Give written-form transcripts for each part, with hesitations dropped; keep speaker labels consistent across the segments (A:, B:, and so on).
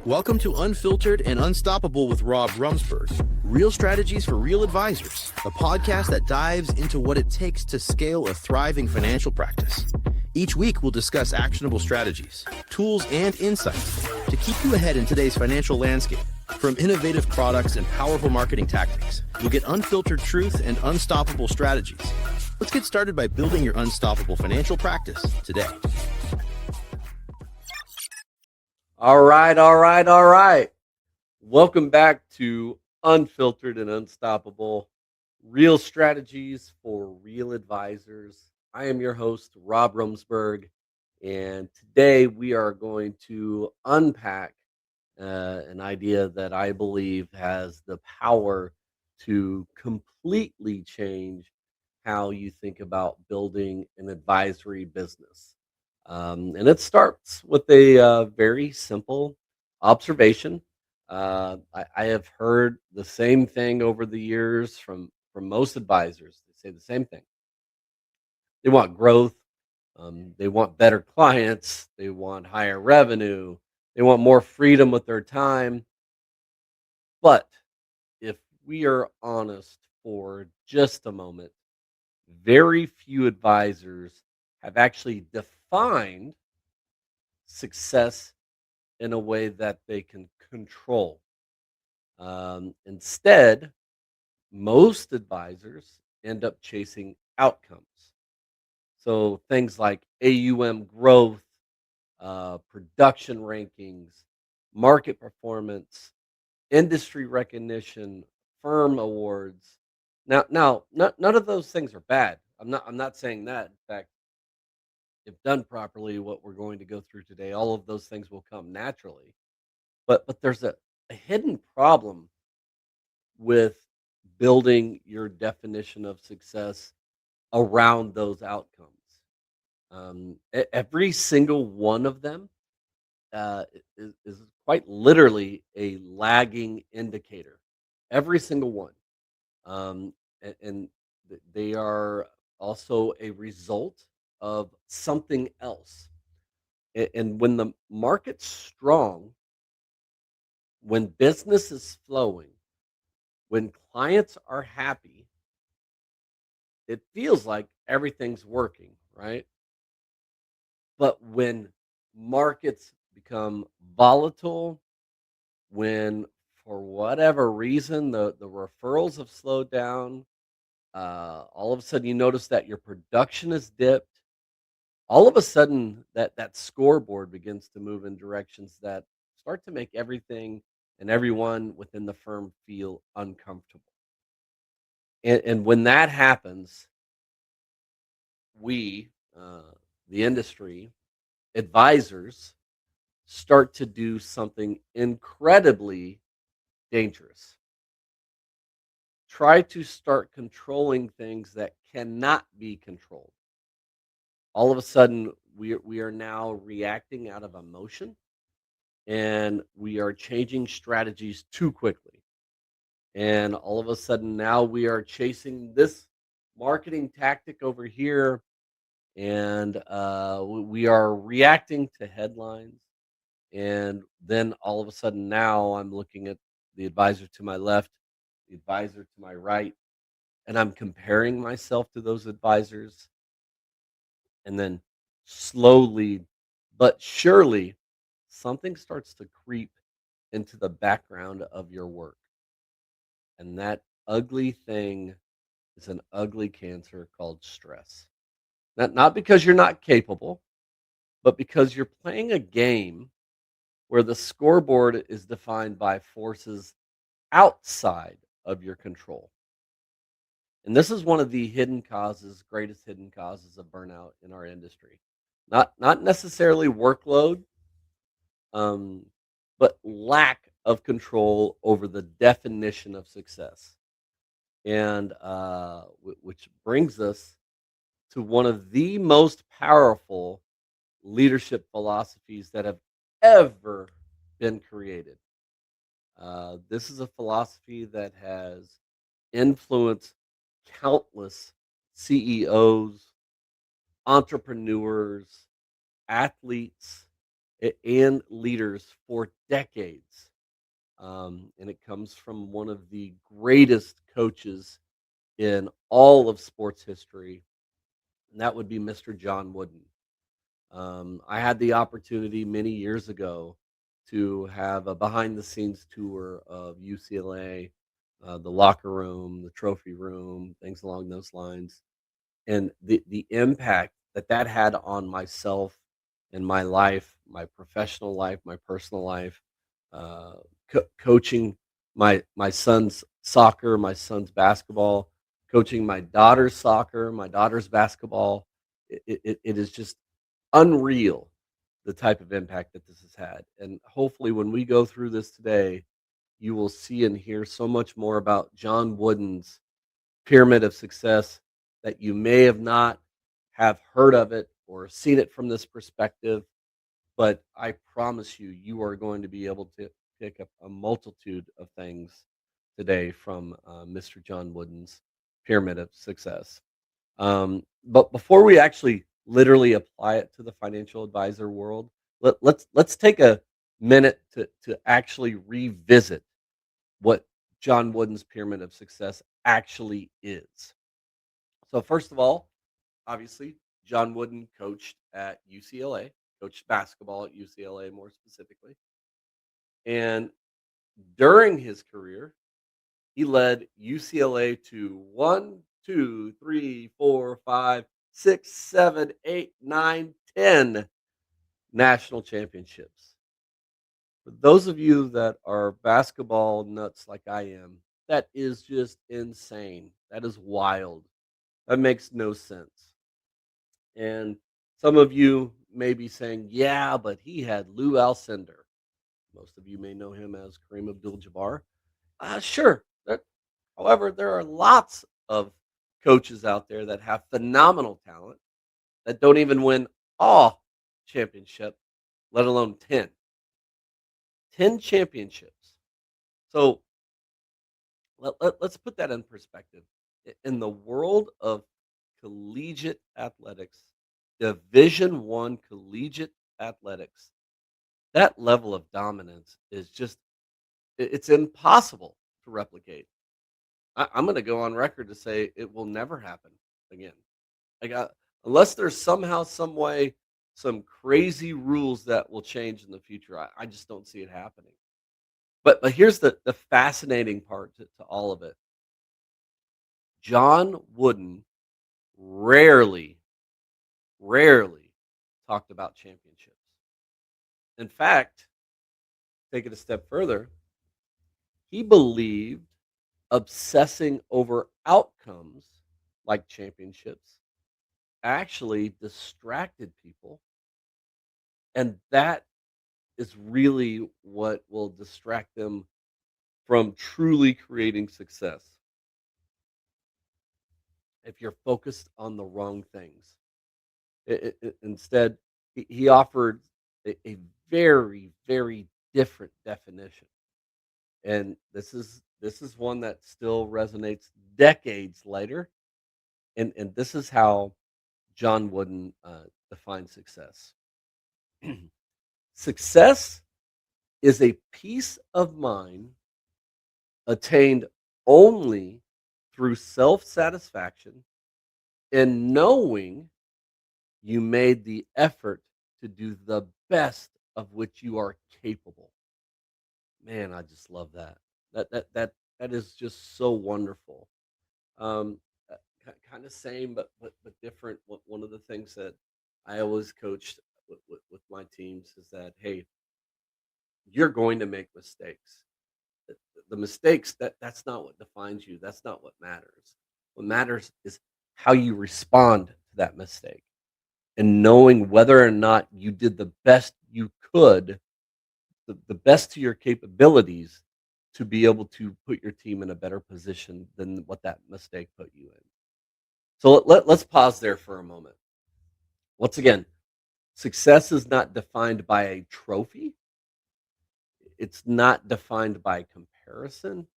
A: Welcome to Unfiltered and Unstoppable with Romesburg. Real strategies for real advisors, a podcast that dives into what it takes to scale a thriving financial practice. Each week, we'll discuss actionable strategies, tools, and insights to keep you ahead in today's financial landscape. From innovative products and powerful marketing tactics, you'll get unfiltered truth and unstoppable strategies. Let's get started by building your unstoppable financial practice today.
B: All right. Welcome back to Unfiltered and Unstoppable, real strategies for real advisors. I am your host, Rob Romesburg, and today we are going to unpack an idea that I believe has the power to completely change how you think about building an advisory business. And it starts with a very simple observation. I have heard the same thing over the years from most advisors. They say the same thing. They want growth. They want better clients. They want higher revenue. They want more freedom with their time. But if we are honest for just a moment, very few advisors have actually defined success in a way that they can control. Instead, most advisors end up chasing outcomes. So things like AUM growth, production rankings, market performance, industry recognition, firm awards. None of those things are bad. I'm not saying that. In fact, if done properly, what we're going to go through today, all of those things will come naturally. But there's a hidden problem with building your definition of success around those outcomes. Every single one of them is quite literally a lagging indicator. Every single one, and they are also a result of something else. And when the market's strong, when business is flowing, when clients are happy, it feels like everything's working, right? But when markets become volatile, when for whatever reason the referrals have slowed down, all of a sudden you notice that your production is dipped. All of a sudden that scoreboard begins to move in directions that start to make everything and everyone within the firm feel uncomfortable. And when that happens, we, the industry, advisors, start to do something incredibly dangerous. Try to start controlling things that cannot be controlled. All of a sudden, we are now reacting out of emotion, and we are changing strategies too quickly. And all of a sudden, now we are chasing this marketing tactic over here, and we are reacting to headlines. And then all of a sudden, now I'm looking at the advisor to my left, the advisor to my right, and I'm comparing myself to those advisors. And then slowly but surely, something starts to creep into the background of your work. And that ugly thing is an ugly cancer called stress. Not because you're not capable, but because you're playing a game where the scoreboard is defined by forces outside of your control. And this is one of the greatest hidden causes of burnout in our industry. Not necessarily workload, um, but lack of control over the definition of success. And which brings us to one of the most powerful leadership philosophies that have ever been created. This is a philosophy that has influenced countless CEOs, entrepreneurs, athletes, and leaders for decades. And it comes from one of the greatest coaches in all of sports history, and that would be Mr. John Wooden. I had the opportunity many years ago to have a behind the scenes tour of UCLA, the locker room, the trophy room, things along those lines. And the impact that that had on myself and my life, my professional life, my personal life, uh, coaching my son's soccer, my son's basketball, coaching my daughter's soccer, my daughter's basketball. It is just unreal the type of impact that this has had. And hopefully, when we go through this today, you will see and hear so much more about John Wooden's pyramid of success that you may have not have heard of it or seen it from this perspective, but I promise you, you are going to be able to pick up a multitude of things today from Mr. John Wooden's pyramid of success. But before we actually literally apply it to the financial advisor world, let's take a minute to actually revisit what John Wooden's pyramid of success actually is. So first of all, obviously, John Wooden coached at UCLA, coached basketball at UCLA more specifically. And during his career, he led UCLA to one, two, three, four, five, six, seven, eight, nine, 10 national championships. For those of you that are basketball nuts like I am, that is just insane. That is wild. That makes no sense. And some of you may be saying, yeah, but he had Lou Alcindor. Most of you may know him as Kareem Abdul-Jabbar. Sure. However, there are lots of coaches out there that have phenomenal talent that don't even win all championship, let alone 10. 10 championships. So let's put that in perspective. In the world of collegiate athletics, Division One collegiate athletics, that level of dominance is just it's impossible to replicate. I'm going to go on record to say it will never happen again. Like unless there's somehow, some way, some crazy rules that will change in the future, I just don't see it happening. But here's the fascinating part to all of it. John Wooden rarely, rarely talked about championships. In fact, take it a step further, he believed obsessing over outcomes like championships actually distracted people. And that is really what will distract them from truly creating success if you're focused on the wrong things. Instead, he offered a very, very different definition. And this is one that still resonates decades later. And this is how John Wooden defines success. Success is a peace of mind attained only through self satisfaction and knowing you made the effort to do the best of which you are capable. Man, I just love that. That is just so wonderful. Um, Kind of same, but different. One of the things that I always coached with my teams is that hey, you're going to make mistakes. The, the mistakes that's not what defines you. That's not what matters. What matters is how you respond to that mistake and knowing whether or not you did the best you could, the best to your capabilities to be able to put your team in a better position than what that mistake put you in. So let's pause there for a moment. Once again, success is not defined by a trophy. It's not defined by comparison.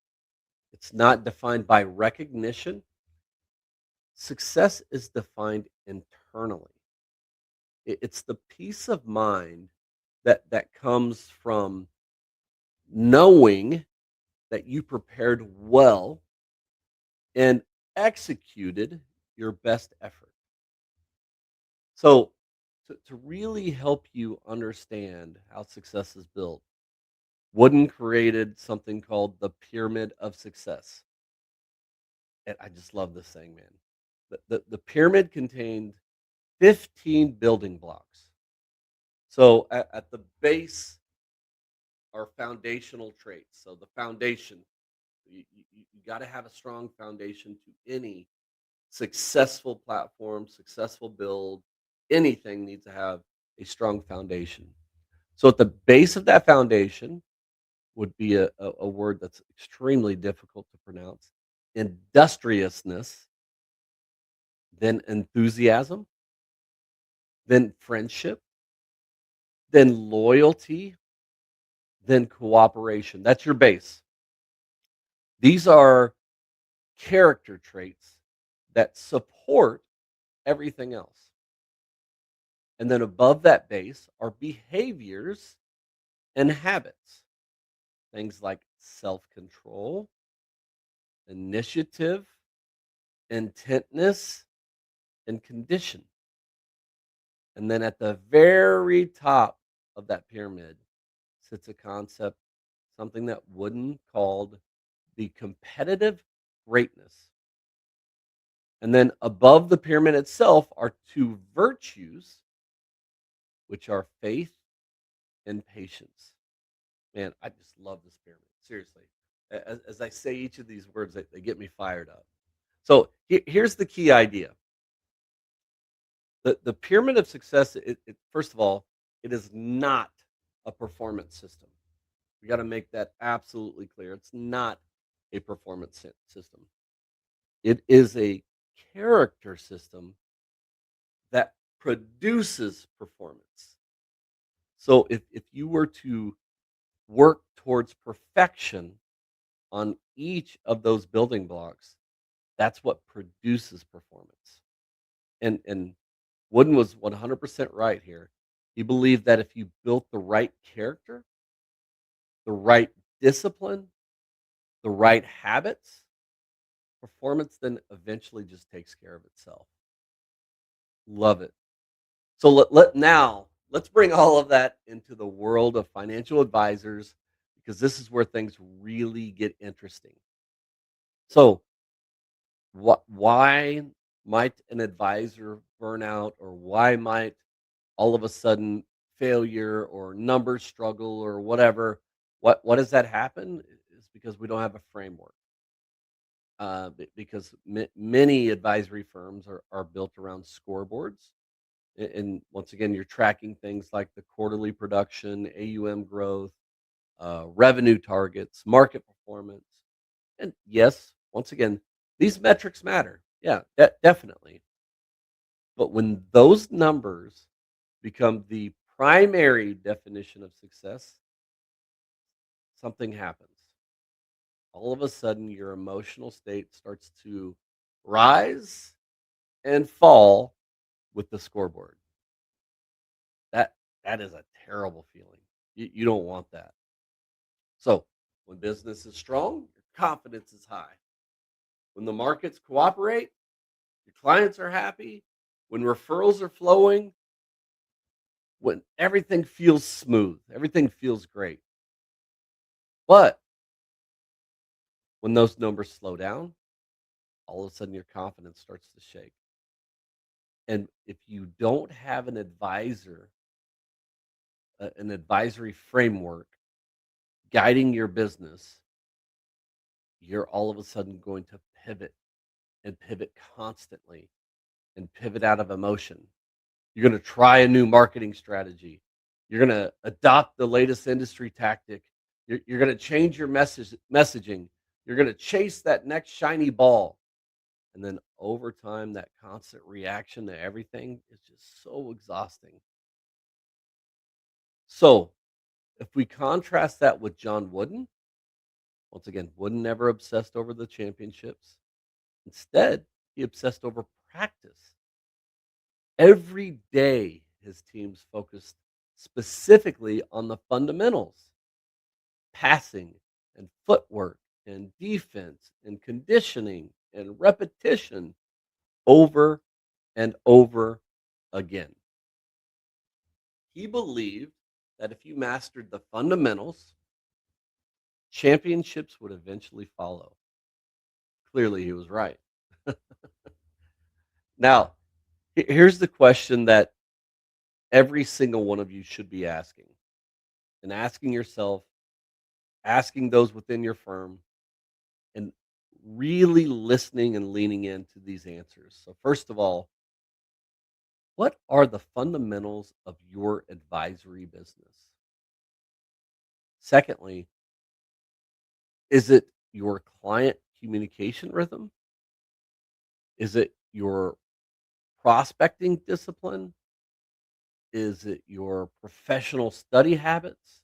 B: It's not defined by recognition. Success is defined internally. It's the peace of mind that comes from knowing that you prepared well and executed your best effort. So, to really help you understand how success is built, Wooden created something called the pyramid of success. And I just love this thing, man. The pyramid contained 15 building blocks. So at the base are foundational traits. So the foundation, you got to have a strong foundation to any successful platform, successful build. Anything needs to have a strong foundation. So at the base of that foundation would be a word that's extremely difficult to pronounce: industriousness, then enthusiasm, then friendship, then loyalty, then cooperation. That's your base. These are character traits that support everything else. And then above that base are behaviors and habits. Things like self control, initiative, intentness, and condition. And then at the very top of that pyramid sits a concept, something that Wooden called the competitive greatness. And then above the pyramid itself are two virtues, which are faith and patience. Man, I just love this pyramid. Seriously. As I say each of these words, they get me fired up. So here's the key idea: the pyramid of success. First of all, it is not a performance system. We got to make that absolutely clear. It's not a performance system. It is a character system that produces performance. So if you were to work towards perfection on each of those building blocks, that's what produces performance. And Wooden was 100% right here. He believed that if you built the right character, the right discipline, the right habits, performance then eventually just takes care of itself. Love it. So let's bring all of that into the world of financial advisors, because this is where things really get interesting. So, why might an advisor burn out, or why might all of a sudden failure or number struggle or whatever? What does that happen? Is because we don't have a framework. Because many advisory firms are built around scoreboards. And once again, you're tracking things like the quarterly production, AUM growth, revenue targets, market performance. And yes, once again, these metrics matter. Yeah, definitely. But when those numbers become the primary definition of success, something happens. All of a sudden, your emotional state starts to rise and fall with the scoreboard. That that is a terrible feeling. You don't want that. So when business is strong, your confidence is high. When the markets cooperate, your clients are happy. When referrals are flowing, when everything feels smooth, everything feels great. But when those numbers slow down, all of a sudden your confidence starts to shake. And if you don't have an advisor, an advisory framework guiding your business, you're all of a sudden going to pivot and pivot constantly and pivot out of emotion. You're going to try a new marketing strategy. You're going to adopt the latest industry tactic. You're going to change your messaging. You're going to chase that next shiny ball. And then over time, that constant reaction to everything is just so exhausting. So if we contrast that with John Wooden, once again, Wooden never obsessed over the championships. Instead, he obsessed over practice. Every day, his teams focused specifically on the fundamentals, passing and footwork and defense and conditioning and repetition over and over again. He believed that if you mastered the fundamentals, championships would eventually follow. Clearly, he was right. Now, here's the question that every single one of you should be asking, and asking yourself, asking those within your firm, and really listening and leaning into these answers. So, first of all, what are the fundamentals of your advisory business? Secondly, is it your client communication rhythm? Is it your prospecting discipline? Is it your professional study habits?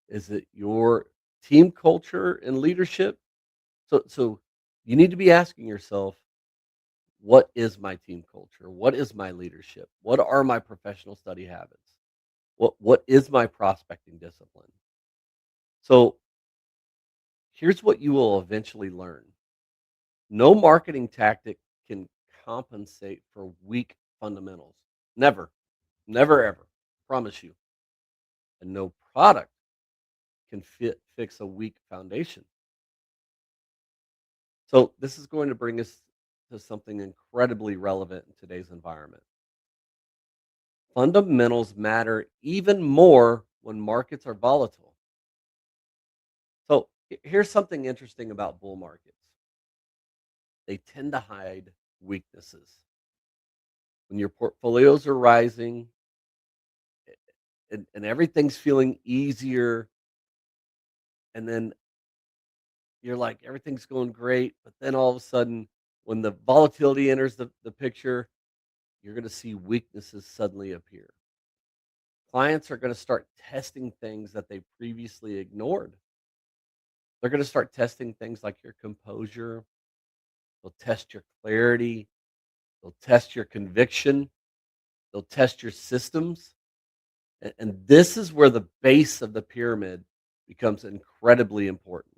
B: Is it your team culture and leadership? So you need to be asking yourself, what is my team culture? What is my leadership? What are my professional study habits? What is my prospecting discipline? So here's what you will eventually learn. No marketing tactic can compensate for weak fundamentals. Never. Never ever. Promise you. And no product can fix a weak foundation. So this is going to bring us to something incredibly relevant in today's environment. Fundamentals matter even more when markets are volatile. So here's something interesting about bull markets. They tend to hide weaknesses. When your portfolios are rising and everything's feeling easier, and then you're like, everything's going great. But then all of a sudden, when the volatility enters the picture, you're going to see weaknesses suddenly appear. Clients are going to start testing things that they previously ignored. They're going to start testing things like your composure. They'll test your clarity. They'll test your conviction. They'll test your systems. And this is where the base of the pyramid becomes incredibly important.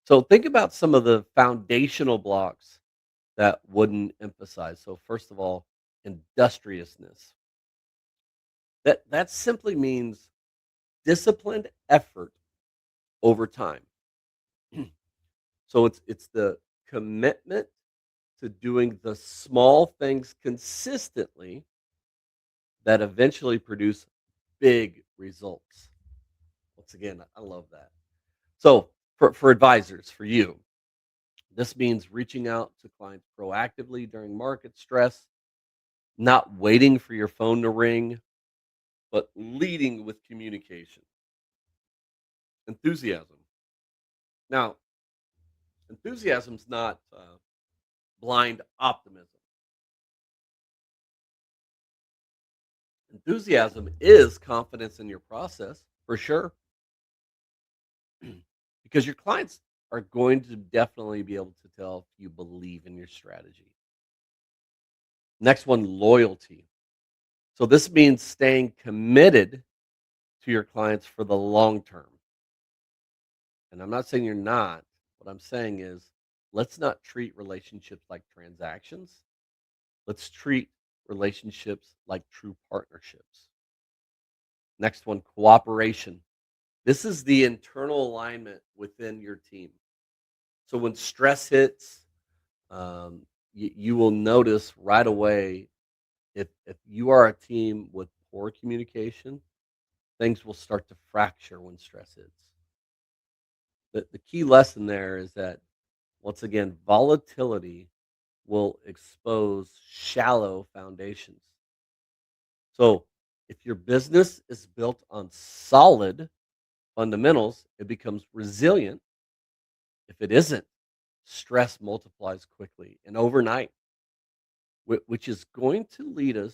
B: So think about some of the foundational blocks that wouldn't emphasize. So first of all, industriousness. That simply means disciplined effort over time. So it's the commitment to doing the small things consistently that eventually produce big results. Once again, I love that. So for advisors, for you, this means reaching out to clients proactively during market stress, not waiting for your phone to ring, but leading with communication. Enthusiasm. Now, enthusiasm's not blind optimism. Enthusiasm is confidence in your process, for sure, because your clients are going to definitely be able to tell if you believe in your strategy. Next one, loyalty. So this means staying committed to your clients for the long term. And I'm not saying you're not. What I'm saying is, let's not treat relationships like transactions. Let's treat relationships like true partnerships. Next one, cooperation. This is the internal alignment within your team. So when stress hits, you will notice right away, if you are a team with poor communication, things will start to fracture when stress hits. The key lesson there is that, once again, volatility will expose shallow foundations. So if your business is built on solid fundamentals, it becomes resilient. If it isn't, stress multiplies quickly and overnight, which is going to lead us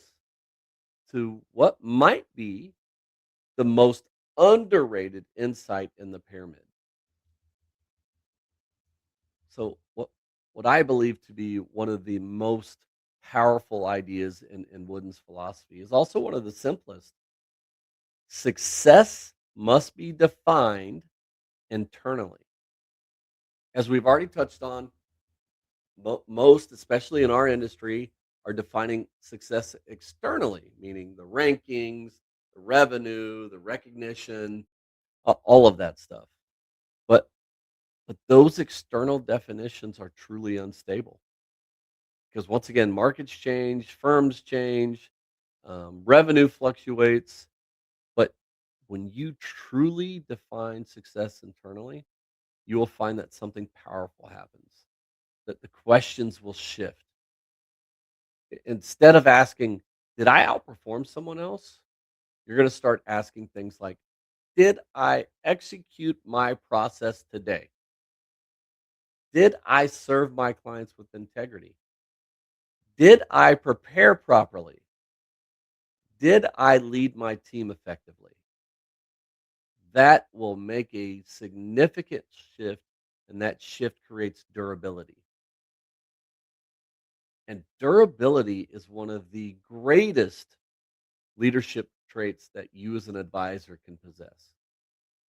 B: to what might be the most underrated insight in the pyramid. So, what I believe to be one of the most powerful ideas in Wooden's philosophy is also one of the simplest. Success must be defined internally. As we've already touched on, most, especially in our industry, are defining success externally, meaning the rankings, the revenue, the recognition, all of that stuff. But those external definitions are truly unstable because once again, markets change, firms change, revenue fluctuates. But when you truly define success internally, you will find that something powerful happens. That the questions will shift. Instead of asking, "Did I outperform someone else?" You're going to start asking things like, "Did I execute my process today? Did I serve my clients with integrity? Did I prepare properly? Did I lead my team effectively?" That will make a significant shift, and that shift creates durability. And durability is one of the greatest leadership traits that you as an advisor can possess.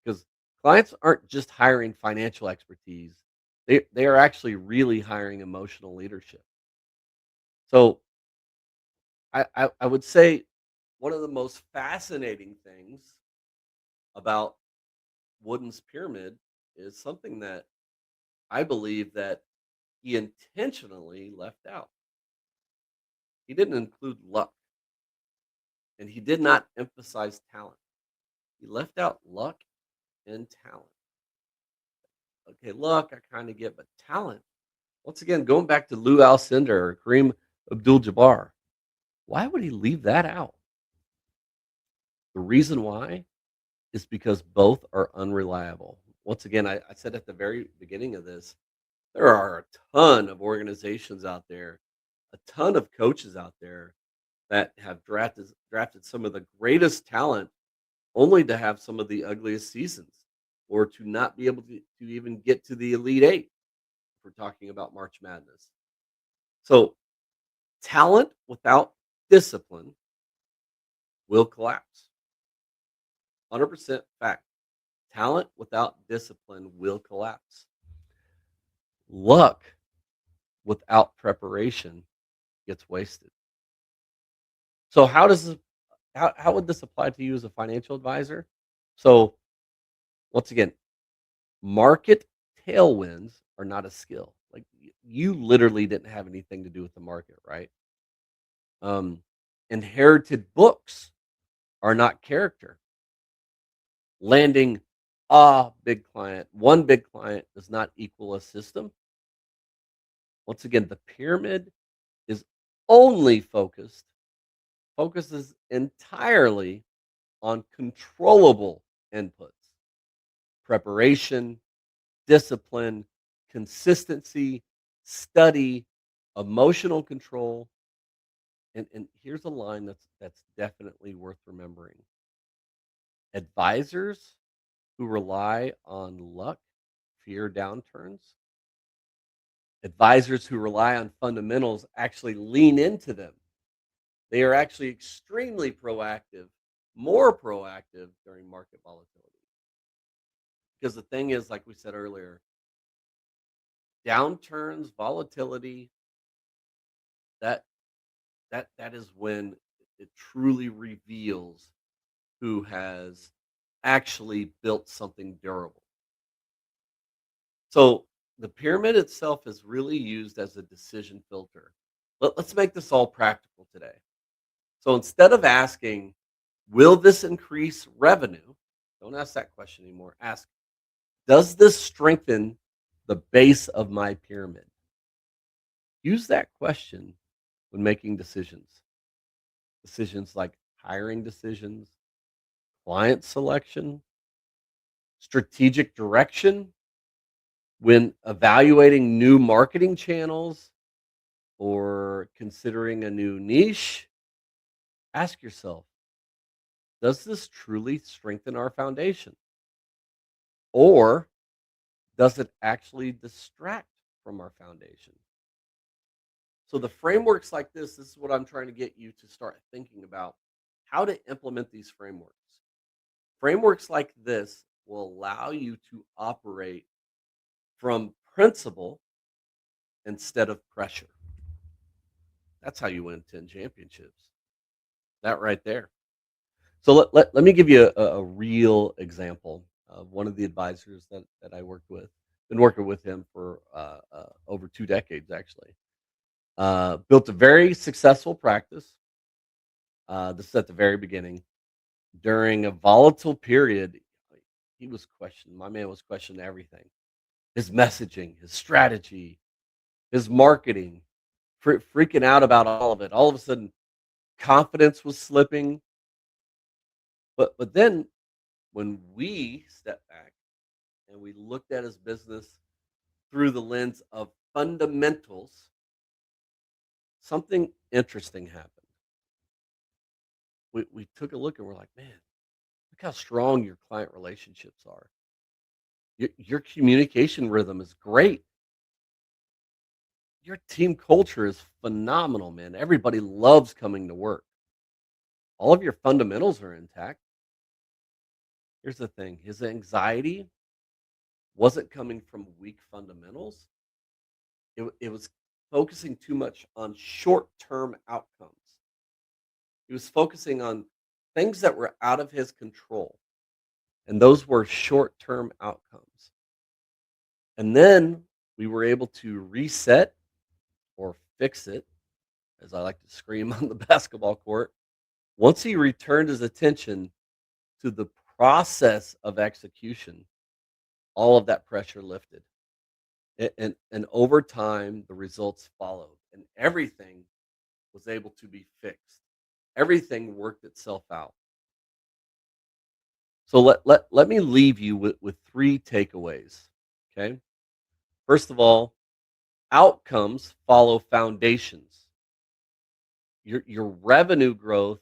B: Because clients aren't just hiring financial expertise, they are actually really hiring emotional leadership. So I would say one of the most fascinating things about Wooden's pyramid is something that I believe that he intentionally left out. He didn't include luck, and he did not emphasize talent. He left out luck and talent. Okay, luck I kind of get, but talent. Once again, going back to Lou Alcindor or Kareem Abdul-Jabbar, why would he leave that out? The reason why is because both are unreliable. Once again, I said at the very beginning of this, there are a ton of organizations out there, a ton of coaches out there that have drafted some of the greatest talent only to have some of the ugliest seasons or to not be able to even get to the Elite Eight if we're talking about March Madness. So, talent without discipline will collapse. 100% fact. Talent without discipline will collapse. Luck without preparation gets wasted. So, how would this apply to you as a financial advisor? So, once again, market tailwinds are not a skill. Like you literally didn't have anything to do with the market, right? Um, Inherited books are not character. Landing a big client, one big client does not equal a system. Once again, the pyramid is only focuses entirely on controllable inputs, preparation, discipline, consistency, study, emotional control. And here's a line that's definitely worth remembering. Advisors who rely on luck fear downturns. Advisors who rely on fundamentals actually lean into them. They are actually extremely proactive, more proactive during market volatility. Because the thing is, like we said earlier, downturns, volatility, that that is when it truly reveals who has actually built something durable. So the pyramid itself is really used as a decision filter. Let's make this all practical today. So instead of asking, will this increase revenue? Don't ask that question anymore. Ask, does this strengthen the base of my pyramid? Use that question when making decisions. Decisions like hiring decisions, client selection, strategic direction, when evaluating new marketing channels or considering a new niche, ask yourself, does this truly strengthen our foundation? Or does it actually distract from our foundation? So, the frameworks like this is what I'm trying to get you to start thinking about how to implement these frameworks. Frameworks like this will allow you to operate from principle instead of pressure. That's how you win 10 championships. That right there. So let me give you a real example of one of the advisors that I worked with. Been working with him for over 2 decades, actually. Built a very successful practice. This is at the very beginning. During a volatile period, he was questioned. My man was questioning everything: his messaging, his strategy, his marketing, freaking out about all of it. All of a sudden, confidence was slipping. But then when we stepped back and we looked at his business through the lens of fundamentals, something interesting happened. We took a look and we're like, man, look how strong your client relationships are. Your communication rhythm is great. Your team culture is phenomenal, man. Everybody loves coming to work. All of your fundamentals are intact. Here's the thing: his anxiety wasn't coming from weak fundamentals. It was focusing too much on short term outcomes. He was focusing on things that were out of his control, and those were short term outcomes. And then we were able to reset or fix it, as I like to scream on the basketball court. Once he returned his attention to the process of execution, all of that pressure lifted. And over time, the results followed, and everything was able to be fixed. Everything worked itself out. So let me leave you with three takeaways. Okay. First of all, outcomes follow foundations. Your revenue growth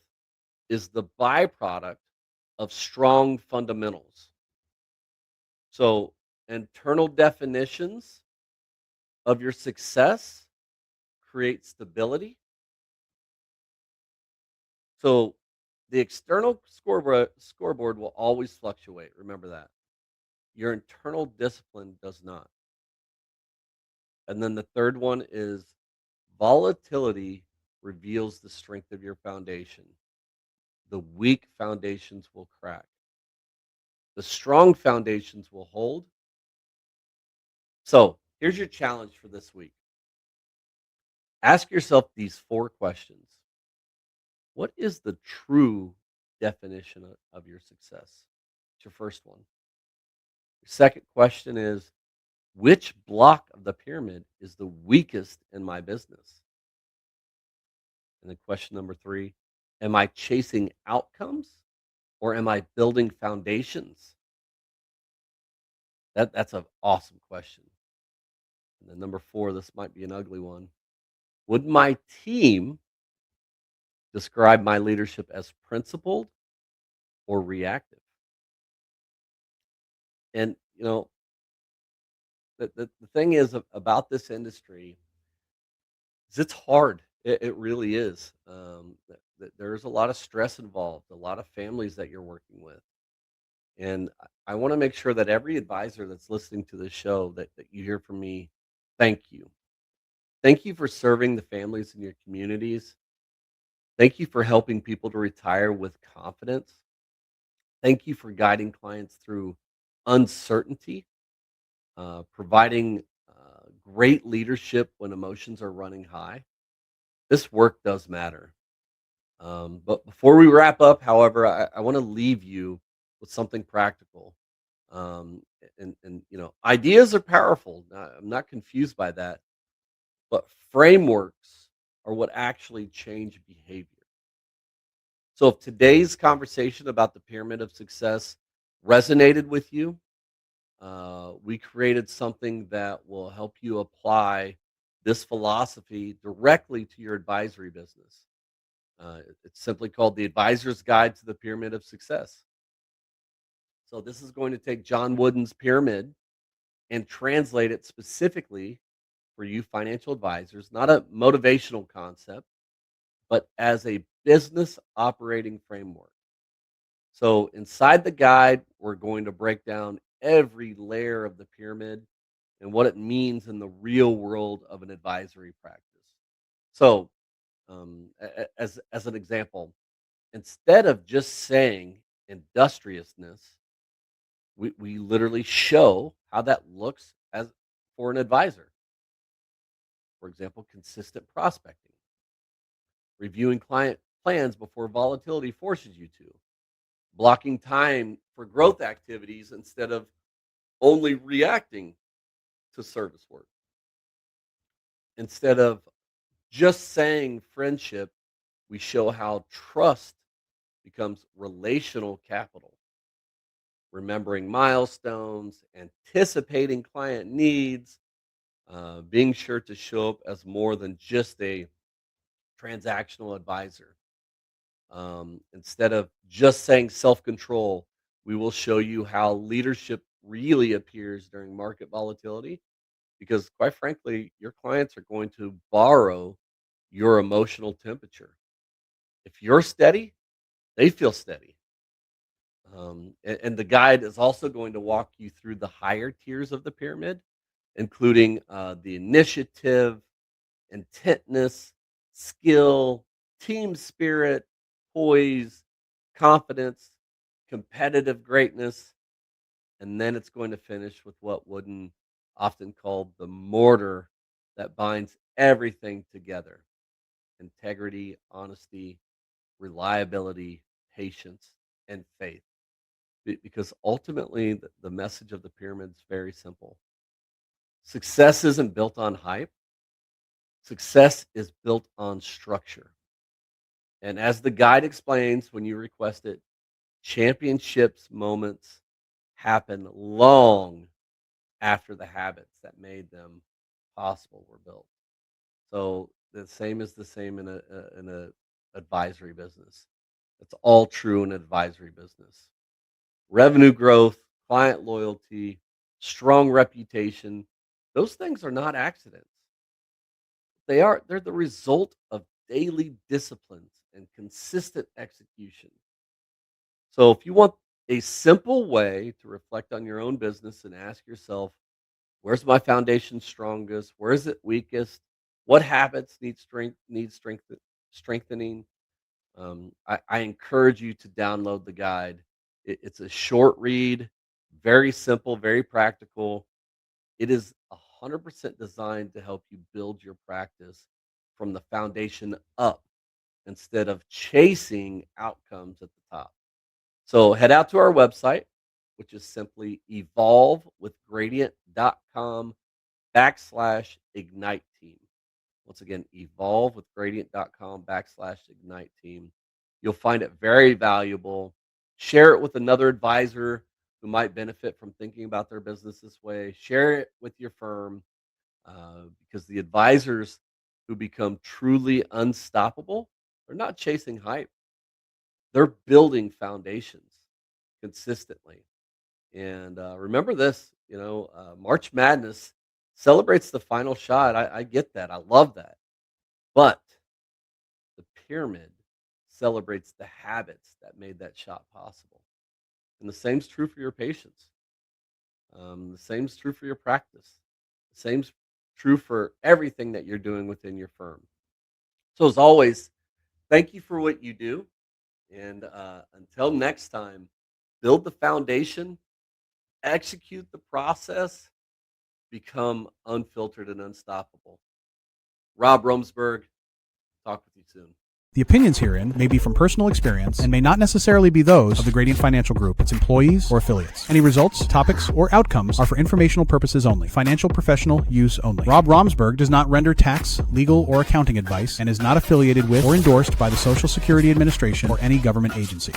B: is the byproduct of strong fundamentals. So internal definitions of your success create stability. So the external scoreboard will always fluctuate. Remember that. Your internal discipline does not. And then the third one is volatility reveals the strength of your foundation. The weak foundations will crack. The strong foundations will hold. So here's your challenge for this week. Ask yourself these four questions. What is the true definition of your success? It's your first one. Your second question is, which block of the pyramid is the weakest in my business? And then question number three, am I chasing outcomes or am I building foundations? That's an awesome question. And then number four, this might be an ugly one. Would my team describe my leadership as principled or reactive? And the thing is about this industry is it's hard. It really is. There's a lot of stress involved, a lot of families that you're working with. And I want to make sure that every advisor that's listening to this show that you hear from me, thank you. Thank you for serving the families in your communities. Thank you for helping people to retire with confidence. Thank you for guiding clients through uncertainty, providing great leadership when emotions are running high. This work does matter. But before we wrap up, however, I want to leave you with something practical. And ideas are powerful. I'm not confused by that, but frameworks are what actually change behavior. So if today's conversation about the pyramid of success resonated with you, we created something that will help you apply this philosophy directly to your advisory business. It's simply called the Advisor's Guide to the Pyramid of Success. So this is going to take John Wooden's pyramid and translate it specifically for you financial advisors, not a motivational concept, but as a business operating framework. So inside the guide, we're going to break down every layer of the pyramid and what it means in the real world of an advisory practice. So, as an example, instead of just saying industriousness, we literally show how that looks as for an advisor. For example, consistent prospecting, reviewing client plans before volatility forces you to, blocking time for growth activities instead of only reacting to service work. Instead of just saying friendship, we show how trust becomes relational capital, remembering milestones, anticipating client needs, being sure to show up as more than just a transactional advisor. Instead of just saying self control, we will show you how leadership really appears during market volatility because, quite frankly, your clients are going to borrow your emotional temperature. If you're steady, they feel steady. And the guide is also going to walk you through the higher tiers of the pyramid, including the initiative, intentness, skill, team spirit, poise, confidence, competitive greatness, and then it's going to finish with what Wooden often called the mortar that binds everything together: integrity, honesty, reliability, patience, and faith. Because ultimately, the message of the pyramid is very simple. Success isn't built on hype. Success is built on structure. And as the guide explains when you request it, championships moments happen long after the habits that made them possible were built. So the same is the same in a advisory business. It's all true in advisory business. Revenue growth, client loyalty, strong reputation, those things are not accidents. They're the result of daily disciplines and consistent execution. So if you want a simple way to reflect on your own business and ask yourself, where's my foundation strongest? Where is it weakest? What habits strengthening? I encourage you to download the guide. It's a short read, very simple, very practical. It is 100% designed to help you build your practice from the foundation up instead of chasing outcomes at the top. So head out to our website, which is simply evolvewithgradient.com/ignite team. Once again, evolvewithgradient.com/ignite team. You'll find it very valuable. Share it with another advisor who might benefit from thinking about their business this way. Share it with your firm because the advisors who become truly unstoppable are not chasing hype. They're building foundations consistently. And remember this, March Madness celebrates the final shot. I get that. I love that. But the pyramid celebrates the habits that made that shot possible. And the same's true for your patients. The same's true for your practice. The same's true for everything that you're doing within your firm. So as always, thank you for what you do. And until next time, build the foundation, execute the process, become unfiltered and unstoppable. Rob Romesburg, talk with you soon.
C: The opinions herein may be from personal experience and may not necessarily be those of the Gradient Financial Group, its employees, or affiliates. Any results, topics, or outcomes are for informational purposes only. Financial professional use only. Rob Romesburg does not render tax, legal, or accounting advice and is not affiliated with or endorsed by the Social Security Administration or any government agency.